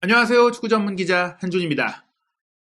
안녕하세요. 축구 전문 기자 한준입니다.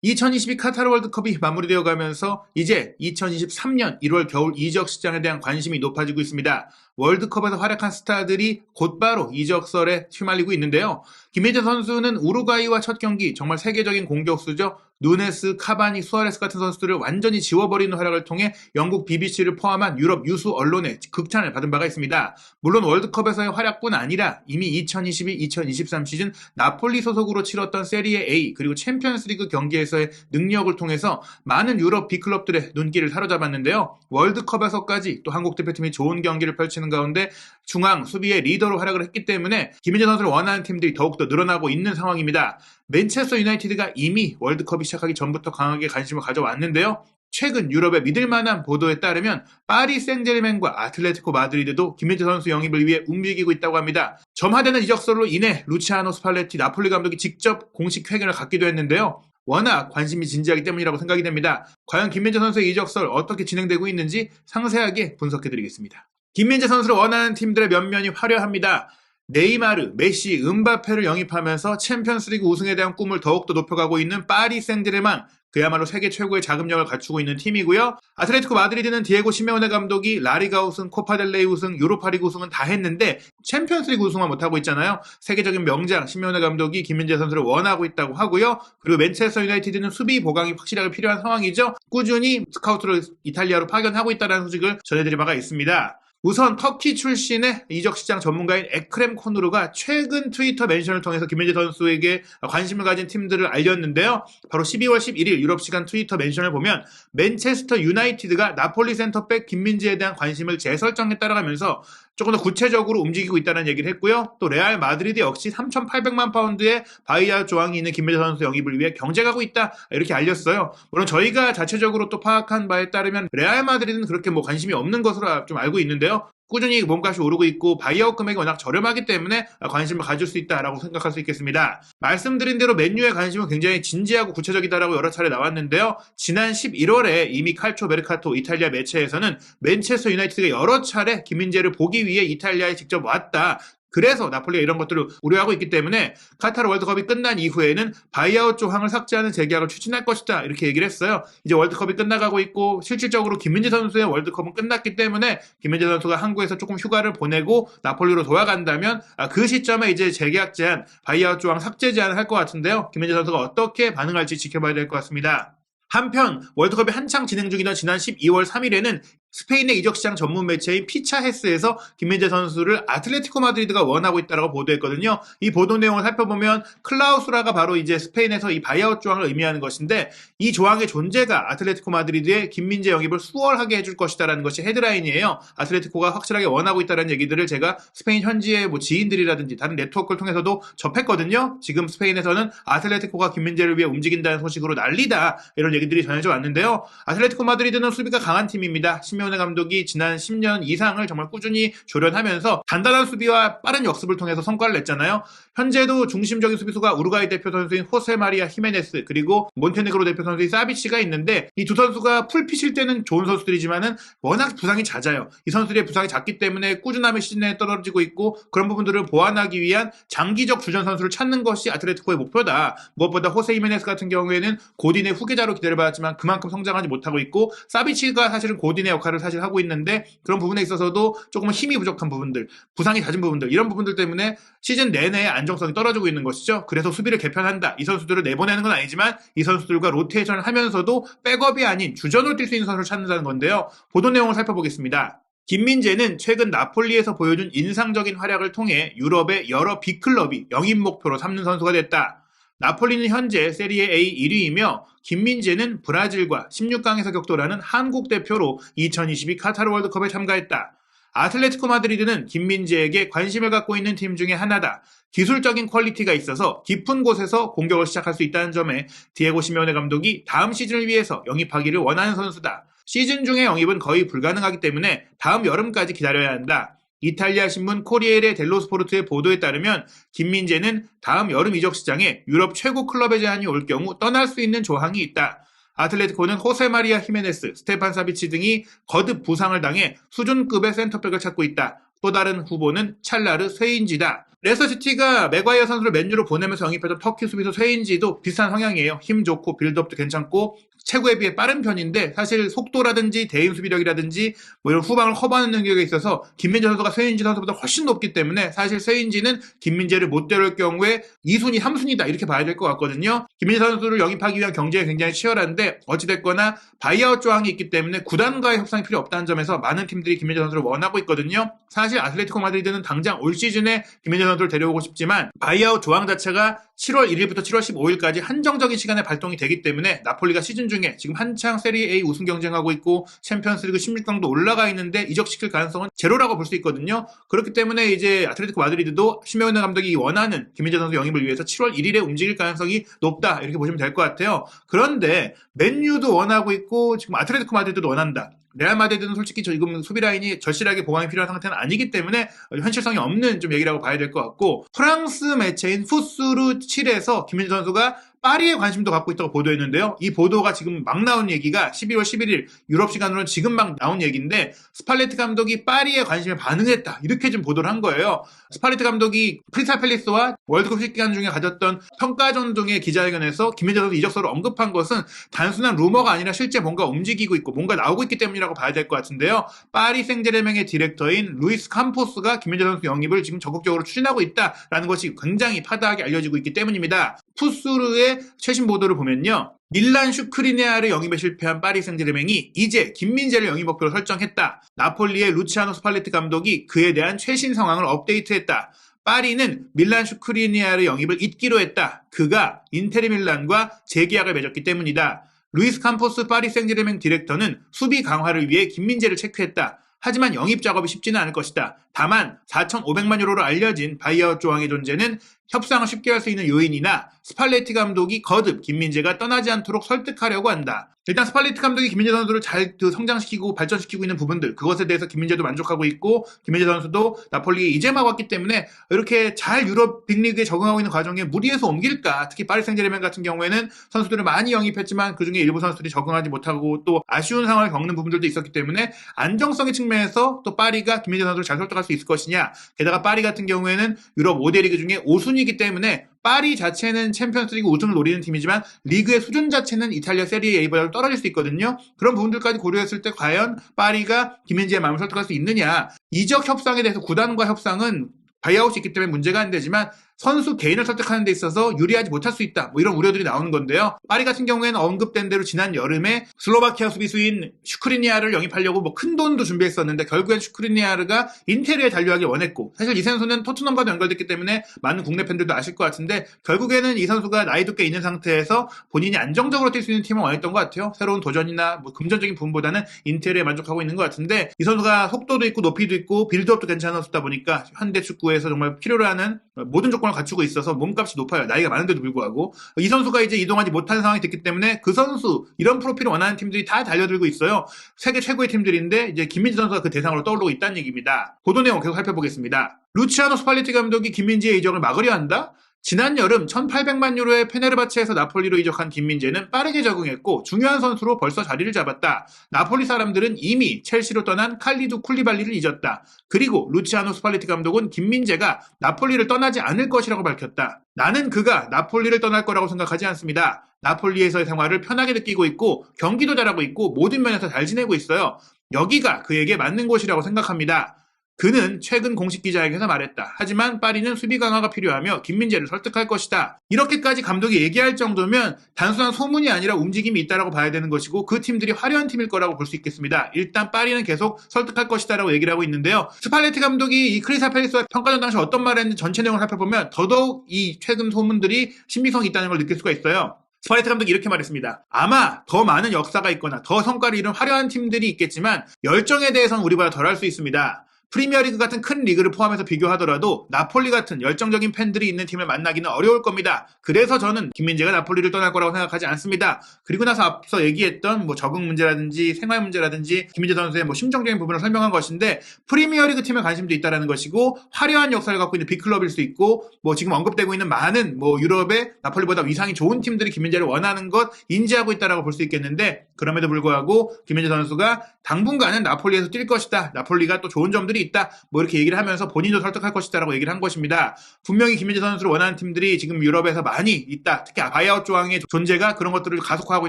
2022 카타르 월드컵이 마무리되어 가면서 이제 2023년 1월 겨울 이적 시장에 대한 관심이 높아지고 있습니다. 월드컵에서 활약한 스타들이 곧바로 이적설에 휘말리고 있는데요. 김민재 선수는 우루과이와 첫 경기 정말 세계적인 공격수죠. 누네스, 카바니, 수아레스 같은 선수들을 완전히 지워버리는 활약을 통해 영국 BBC를 포함한 유럽 유수 언론의 극찬을 받은 바가 있습니다. 물론 월드컵에서의 활약뿐 아니라 이미 2022-2023 시즌 나폴리 소속으로 치렀던 세리에 A 그리고 챔피언스리그 경기에서의 능력을 통해서 많은 유럽 빅클럽들의 눈길을 사로잡았는데요. 월드컵에서까지 또 한국 대표팀이 좋은 경기를 펼치는 가운데 중앙 수비의 리더로 활약을 했기 때문에 김민재 선수를 원하는 팀들이 더욱더 늘어나고 있는 상황입니다. 맨체스터 유나이티드가 이미 월드컵이 시작하기 전부터 강하게 관심을 가져왔는데요. 최근 유럽의 믿을만한 보도에 따르면 파리 생제르맹과 아틀레티코 마드리드도 김민재 선수 영입을 위해 움직이고 있다고 합니다. 점화되는 이적설로 인해 루치아노 스팔레티 나폴리 감독이 직접 공식 회견을 갖기도 했는데요. 워낙 관심이 진지하기 때문이라고 생각이 됩니다. 과연 김민재 선수의 이적설 어떻게 진행되고 있는지 상세하게 분석해드리겠습니다. 김민재 선수를 원하는 팀들의 면면이 화려합니다. 네이마르, 메시, 음바페를 영입하면서 챔피언스리그 우승에 대한 꿈을 더욱더 높여가고 있는 파리 생제르맹, 그야말로 세계 최고의 자금력을 갖추고 있는 팀이고요. 아틀레티코 마드리드는 디에고 시메오네 감독이 라리가 우승, 코파델레이 우승, 유로파리그 우승은 다 했는데 챔피언스리그 우승만 못하고 있잖아요. 세계적인 명장 시메오네 감독이 김민재 선수를 원하고 있다고 하고요. 그리고 맨체스터 유나이티드는 수비 보강이 확실하게 필요한 상황이죠. 꾸준히 스카우트를 이탈리아로 파견하고 있다는 소식을 전해드린 바가 있습니다. 우선 터키 출신의 이적시장 전문가인 에크렘 코누르가 최근 트위터 멘션을 통해서 김민재 선수에게 관심을 가진 팀들을 알렸는데요. 바로 12월 11일 유럽 시간 트위터 멘션을 보면 맨체스터 유나이티드가 나폴리 센터백 김민재에 대한 관심을 재설정했다고 하면서 조금 더 구체적으로 움직이고 있다는 얘기를 했고요. 또 레알 마드리드 역시 3,800만 파운드의 바이아 조항이 있는 김민재 선수 영입을 위해 경쟁하고 있다 이렇게 알렸어요. 물론 저희가 자체적으로 또 파악한 바에 따르면 레알 마드리드는 그렇게 관심이 없는 것으로 좀 알고 있는데요. 꾸준히 몸값이 오르고 있고 바이아웃 금액이 워낙 저렴하기 때문에 관심을 가질 수 있다라고 생각할 수 있겠습니다. 말씀드린 대로 맨유의 관심은 굉장히 진지하고 구체적이다라고 여러 차례 나왔는데요. 지난 11월에 이미 칼초 메르카토 이탈리아 매체에서는 맨체스터 유나이티드가 여러 차례 김민재를 보기 위해 이탈리아에 직접 왔다. 그래서 나폴리가 이런 것들을 우려하고 있기 때문에 카타르 월드컵이 끝난 이후에는 바이아웃 조항을 삭제하는 재계약을 추진할 것이다 이렇게 얘기를 했어요. 이제 월드컵이 끝나가고 있고 실질적으로 김민재 선수의 월드컵은 끝났기 때문에 김민재 선수가 한국에서 조금 휴가를 보내고 나폴리로 돌아간다면 그 시점에 이제 재계약 제한, 바이아웃 조항 삭제 제한을 할 것 같은데요. 김민재 선수가 어떻게 반응할지 지켜봐야 될 것 같습니다. 한편 월드컵이 한창 진행 중이던 지난 12월 3일에는 스페인의 이적시장 전문 매체인 피차헤스에서 김민재 선수를 아틀레티코 마드리드가 원하고 있다고 보도했거든요. 이 보도 내용을 살펴보면 클라우수라가 바로 이제 스페인에서 이 바이아웃 조항을 의미하는 것인데 이 조항의 존재가 아틀레티코 마드리드의 김민재 영입을 수월하게 해줄 것이다라는 것이 헤드라인이에요. 아틀레티코가 확실하게 원하고 있다는 얘기들을 제가 스페인 현지의 지인들이라든지 다른 네트워크를 통해서도 접했거든요. 지금 스페인에서는 아틀레티코가 김민재를 위해 움직인다는 소식으로 난리다 이런 얘기들이 전해져 왔는데요. 아틀레티코 마드리드는 수비가 강한 팀입니다. 시메오네 감독이 지난 10년 이상을 정말 꾸준히 조련하면서 단단한 수비와 빠른 역습을 통해서 성과를 냈잖아요. 현재도 중심적인 수비수가 우루과이 대표 선수인 호세 마리아 히메네스 그리고 몬테네그로 대표 선수인 사비치가 있는데 이 두 선수가 풀핏일 때는 좋은 선수들이지만은 워낙 부상이 잦아요. 이 선수들의 부상이 잦기 때문에 꾸준함이 시즌에 떨어지고 있고 그런 부분들을 보완하기 위한 장기적 주전 선수를 찾는 것이 아틀레티코의 목표다. 무엇보다 호세 히메네스 같은 경우에는 고딘의 후계자로 기다려봤지만 그만큼 성장하지 못하고 있고 사비치가 사실은 고딘의 역할을 사실 하고 있는데 그런 부분에 있어서도 조금 힘이 부족한 부분들, 부상이 잦은 부분들 이런 부분들 때문에 시즌 내내 안정성이 떨어지고 있는 것이죠. 그래서 수비를 개편한다. 이 선수들을 내보내는 건 아니지만 이 선수들과 로테이션을 하면서도 백업이 아닌 주전으로 뛸 수 있는 선수를 찾는다는 건데요. 보도 내용을 살펴보겠습니다. 김민재는 최근 나폴리에서 보여준 인상적인 활약을 통해 유럽의 여러 빅클럽이 영입 목표로 삼는 선수가 됐다. 나폴리는 현재 세리에 A 1위이며 김민재는 브라질과 16강에서 격돌하는 한국 대표로 2022 카타르 월드컵에 참가했다. 아틀레티코 마드리드는 김민재에게 관심을 갖고 있는 팀 중에 하나다. 기술적인 퀄리티가 있어서 깊은 곳에서 공격을 시작할 수 있다는 점에 디에고 시메오네 감독이 다음 시즌을 위해서 영입하기를 원하는 선수다. 시즌 중에 영입은 거의 불가능하기 때문에 다음 여름까지 기다려야 한다. 이탈리아 신문 코리에레 델로 스포르트의 보도에 따르면 김민재는 다음 여름 이적 시장에 유럽 최고 클럽의 제안이 올 경우 떠날 수 있는 조항이 있다. 아틀레티코는 호세 마리아 히메네스, 스테판 사비치 등이 거듭 부상을 당해 수준급의 센터백을 찾고 있다. 또 다른 후보는 찰라르 쇠인지다. 레스터시티가 맥과이어 선수를 맨유로 보내면서 영입했던 터키 수비수 쇠인지도 비슷한 성향이에요. 힘 좋고 빌드업도 괜찮고 체구에 비해 빠른 편인데 사실 속도라든지 대인 수비력이라든지 뭐 이런 후방을 커버하는 능력에 있어서 김민재 선수가 쇠인지 선수보다 훨씬 높기 때문에 사실 쇠인지는 김민재를 못 데려올 경우에 2순위, 3순위다 이렇게 봐야 될 것 같거든요. 김민재 선수를 영입하기 위한 경쟁이 굉장히 치열한데 어찌됐거나 바이아웃 조항이 있기 때문에 구단과의 협상이 필요 없다는 점에서 많은 팀들이 김민재 선수를 원하고 있거든요. 사실 아틀레티코 마드리드는 당장 올 시즌에 김민재 선수를 데려오고 싶지만 바이아웃 조항 자체가 7월 1일부터 7월 15일까지 한정적인 시간에 발동이 되기 때문에 나폴리가 시즌 중에 지금 한창 세리에 A 우승 경쟁하고 있고 챔피언스리그 16강도 올라가 있는데 이적시킬 가능성은 제로라고 볼 수 있거든요. 그렇기 때문에 이제 아틀레티코 마드리드도 시메오네 감독이 원하는 김민재 선수 영입을 위해서 7월 1일에 움직일 가능성이 높다 이렇게 보시면 될 것 같아요. 그런데 맨유도 원하고 있고 지금 아틀레티코 마드리드도 원한다. 레알 마드리드는 솔직히 지금 수비 라인이 절실하게 보강이 필요한 상태는 아니기 때문에 현실성이 없는 좀 얘기라고 봐야 될 것 같고 프랑스 매체인 푸스루 7에서 김민재 선수가 파리에 관심도 갖고 있다고 보도했는데요. 이 보도가 지금 막 나온 얘기가 12월 11일 유럽 시간으로는 지금 막 나온 얘기인데 스팔레티 감독이 파리에 관심에 반응했다. 이렇게 좀 보도를 한 거예요. 스팔레티 감독이 크리스탈 팰리스와 월드컵 기간 중에 가졌던 평가전 중에 기자회견에서 김민재 선수 이적서를 언급한 것은 단순한 루머가 아니라 실제 뭔가 움직이고 있고 뭔가 나오고 있기 때문이라고 봐야 될 것 같은데요. 파리 생제르맹의 디렉터인 루이스 캄포스가 김민재 선수 영입을 지금 적극적으로 추진하고 있다라는 것이 굉장히 파다하게 알려지고 있기 때문입니다. 푸스르의 최신 보도를 보면요. 밀란 슈크리니아르 영입에 실패한 파리 생제르맹이 이제 김민재를 영입 목표로 설정했다. 나폴리의 루치아노 스팔레티 감독이 그에 대한 최신 상황을 업데이트했다. 파리는 밀란 슈크리니아르 영입을 잊기로 했다. 그가 인테르 밀란과 재계약을 맺었기 때문이다. 루이스 캄포스 파리 생제르맹 디렉터는 수비 강화를 위해 김민재를 체크했다. 하지만 영입 작업이 쉽지는 않을 것이다. 다만 4,500만 유로로 알려진 바이아웃 조항의 존재는 협상을 쉽게 할 수 있는 요인이나 스팔레티 감독이 거듭 김민재가 떠나지 않도록 설득하려고 한다. 일단 스팔레티 감독이 김민재 선수를 잘 성장시키고 발전시키고 있는 부분들 그것에 대해서 김민재도 만족하고 있고 김민재 선수도 나폴리에 이제 막 왔기 때문에 이렇게 잘 유럽 빅리그에 적응하고 있는 과정에 무리해서 옮길까. 특히 파리 생제르맹 같은 경우에는 선수들을 많이 영입했지만 그중에 일부 선수들이 적응하지 못하고 또 아쉬운 상황을 겪는 부분들도 있었기 때문에 안정성의 측면에서 또 파리가 김민재 선수를 잘 설득할 수 있을 것이냐. 게다가 파리 같은 경우에는 유럽 5대 리그 중에 5순위이기 때문에 파리 자체는 챔피언스리그 우승을 노리는 팀이지만 리그의 수준 자체는 이탈리아 세리에 A보다 떨어질 수 있거든요. 그런 부분들까지 고려했을 때 과연 파리가 김민재의 마음을 설득할 수 있느냐. 이적 협상에 대해서 구단과 협상은 바이아웃이 있기 때문에 문제가 안 되지만 선수 개인을 설득하는 데 있어서 유리하지 못할 수 있다. 뭐 이런 우려들이 나오는 건데요. 파리 같은 경우에는 언급된 대로 지난 여름에 슬로바키아 수비수인 슈크리니아를 영입하려고 뭐 큰 돈도 준비했었는데 결국엔 슈크리니아르가 인테리어에 잔류하길 원했고 사실 이 선수는 토트넘과도 연결됐기 때문에 많은 국내 팬들도 아실 것 같은데 결국에는 이 선수가 나이도 꽤 있는 상태에서 본인이 안정적으로 뛸 수 있는 팀을 원했던 것 같아요. 새로운 도전이나 뭐 금전적인 부분보다는 인테리어에 만족하고 있는 것 같은데 이 선수가 속도도 있고 높이도 있고 빌드업도 괜찮았다 보니까 현대 축구에서 정말 필요로 하는 모든 조건을 갖추고 있어서 몸값이 높아요. 나이가 많은데도 불구하고 이 선수가 이제 이동하지 못하는 상황이 됐기 때문에 그 선수 이런 프로필을 원하는 팀들이 다 달려들고 있어요. 세계 최고의 팀들인데 이제 김민재 선수가 그 대상으로 떠오르고 있다는 얘기입니다. 보도 내용 계속 살펴보겠습니다. 루치아노 스팔레티 감독이 김민재의 이적을 막으려 한다? 지난 여름 1,800만 유로의 페네르바체에서 나폴리로 이적한 김민재는 빠르게 적응했고 중요한 선수로 벌써 자리를 잡았다. 나폴리 사람들은 이미 첼시로 떠난 칼리두 쿨리발리를 잊었다. 그리고 루치아노 스팔레티 감독은 김민재가 나폴리를 떠나지 않을 것이라고 밝혔다. 나는 그가 나폴리를 떠날 거라고 생각하지 않습니다. 나폴리에서의 생활을 편하게 느끼고 있고 경기도 잘하고 있고 모든 면에서 잘 지내고 있어요. 여기가 그에게 맞는 곳이라고 생각합니다. 그는 최근 공식 기자회견에서 말했다. 하지만 파리는 수비 강화가 필요하며 김민재를 설득할 것이다. 이렇게까지 감독이 얘기할 정도면 단순한 소문이 아니라 움직임이 있다라고 봐야 되는 것이고 그 팀들이 화려한 팀일 거라고 볼 수 있겠습니다. 일단 파리는 계속 설득할 것이다라고 얘기를 하고 있는데요. 스팔레티 감독이 이 크리스탈 팰리스와 평가전 당시 어떤 말을 했는지 전체 내용을 살펴보면 더더욱 이 최근 소문들이 신빙성이 있다는 걸 느낄 수가 있어요. 스팔레티 감독이 이렇게 말했습니다. 아마 더 많은 역사가 있거나 더 성과를 이룬 화려한 팀들이 있겠지만 열정에 대해서는 우리보다 덜할 수 있습니다. 프리미어리그 같은 큰 리그를 포함해서 비교하더라도 나폴리 같은 열정적인 팬들이 있는 팀을 만나기는 어려울 겁니다. 그래서 저는 김민재가 나폴리를 떠날 거라고 생각하지 않습니다. 그리고 나서 앞서 얘기했던 뭐 적응 문제라든지 생활 문제라든지 김민재 선수의 뭐 심정적인 부분을 설명한 것인데 프리미어리그 팀에 관심도 있다라는 것이고 화려한 역사를 갖고 있는 빅클럽일 수 있고 뭐 지금 언급되고 있는 많은 뭐 유럽의 나폴리보다 위상이 좋은 팀들이 김민재를 원하는 것 인지하고 있다라고 볼 수 있겠는데 그럼에도 불구하고 김민재 선수가 당분간은 나폴리에서 뛸 것이다. 나폴리가 또 좋은 점들이 있다. 뭐 이렇게 얘기를 하면서 본인도 설득할 것이다라고 얘기를 한 것입니다. 분명히 김민재 선수를 원하는 팀들이 지금 유럽에서 많이 있다. 특히 바이아웃 조항의 존재가 그런 것들을 가속화하고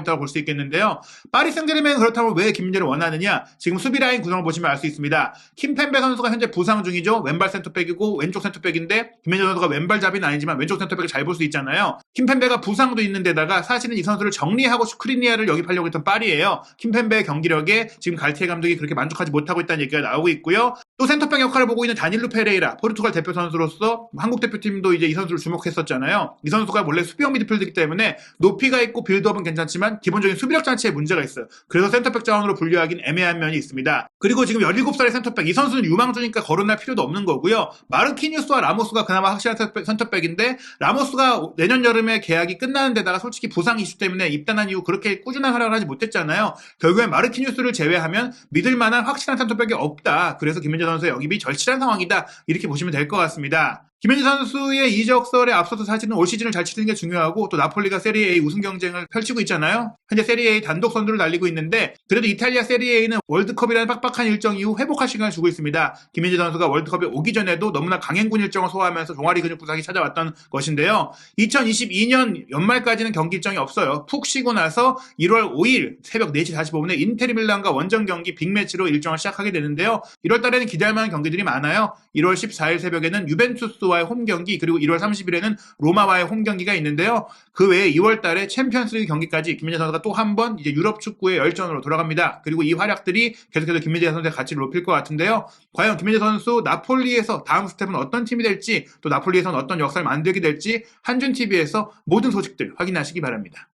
있다고 볼 수 있겠는데요. 파리 생제르맹은 그렇다면 왜 김민재를 원하느냐? 지금 수비 라인 구성을 보시면 알 수 있습니다. 킴펜베 선수가 현재 부상 중이죠. 왼발 센터백이고 왼쪽 센터백인데 김민재 선수가 왼발 잡이는 아니지만 왼쪽 센터백을 잘 볼 수 있잖아요. 킴펜베가 부상도 있는 데다가 사실은 이 선수를 정리하고 슈크리니아를 영입하려고 했던 파리예요. 킴펜베의 경기력에 지금 갈티에 감독이 그렇게 만족하지 못하고 있다는 얘기가 나오고 있고요. 또 센터백 역할을 보고 있는 다닐루 페레이라, 포르투갈 대표 선수로서 한국 대표팀도 이제 이 선수를 주목했었잖아요. 이 선수가 원래 수비형 미드필드이기 때문에 높이가 있고 빌드업은 괜찮지만 기본적인 수비력 자체에 문제가 있어요. 그래서 센터백 자원으로 분류하기는 애매한 면이 있습니다. 그리고 지금 17살의 센터백, 이 선수는 유망주니까 거론할 필요도 없는 거고요. 마르키뉴스와 라모스가 그나마 확실한 센터백인데 라모스가 내년 여름에 계약이 끝나는 데다가 솔직히 부상 이슈 때문에 입단한 이후 그렇게 꾸준한 활약을 하지 못했잖아요. 결국엔 마르키뉴스를 제외하면 믿을 만한 확실한 센터백이 없다. 그래서 김민재 선수의 영입이 절실한 상황이다. 이렇게 보시면 될 것 같습니다. 김민재 선수의 이적설에 앞서서 사실은 올 시즌을 잘 치르는 게 중요하고 또 나폴리가 세리에 A 우승 경쟁을 펼치고 있잖아요. 현재 세리에 A 단독 선두를 달리고 있는데 그래도 이탈리아 세리에 A는 월드컵이라는 빡빡한 일정 이후 회복할 시간을 주고 있습니다. 김민재 선수가 월드컵에 오기 전에도 너무나 강행군 일정을 소화하면서 종아리 근육 부상이 찾아왔던 것인데요. 2022년 연말까지는 경기 일정이 없어요. 푹 쉬고 나서 1월 5일 새벽 4시 45분에 인테르 밀란과 원정 경기 빅매치로 일정을 시작하게 되는데요. 1월 달에는 기대할 만한 경기들이 많아요. 1월 14일 새벽에는 유벤투스와의 홈 경기, 그리고 1월 30일에는 로마와의 홈 경기가 있는데요. 그 외에 2월 달에 챔피언스리그 경기까지 김민재 선수가 또 한 번 이제 유럽 축구의 열전으로 돌아갑니다. 그리고 이 활약들이 계속해서 김민재 선수의 가치를 높일 것 같은데요. 과연 김민재 선수 나폴리에서 다음 스텝은 어떤 팀이 될지, 또 나폴리에서는 어떤 역사를 만들게 될지 한준TV에서 모든 소식들 확인하시기 바랍니다.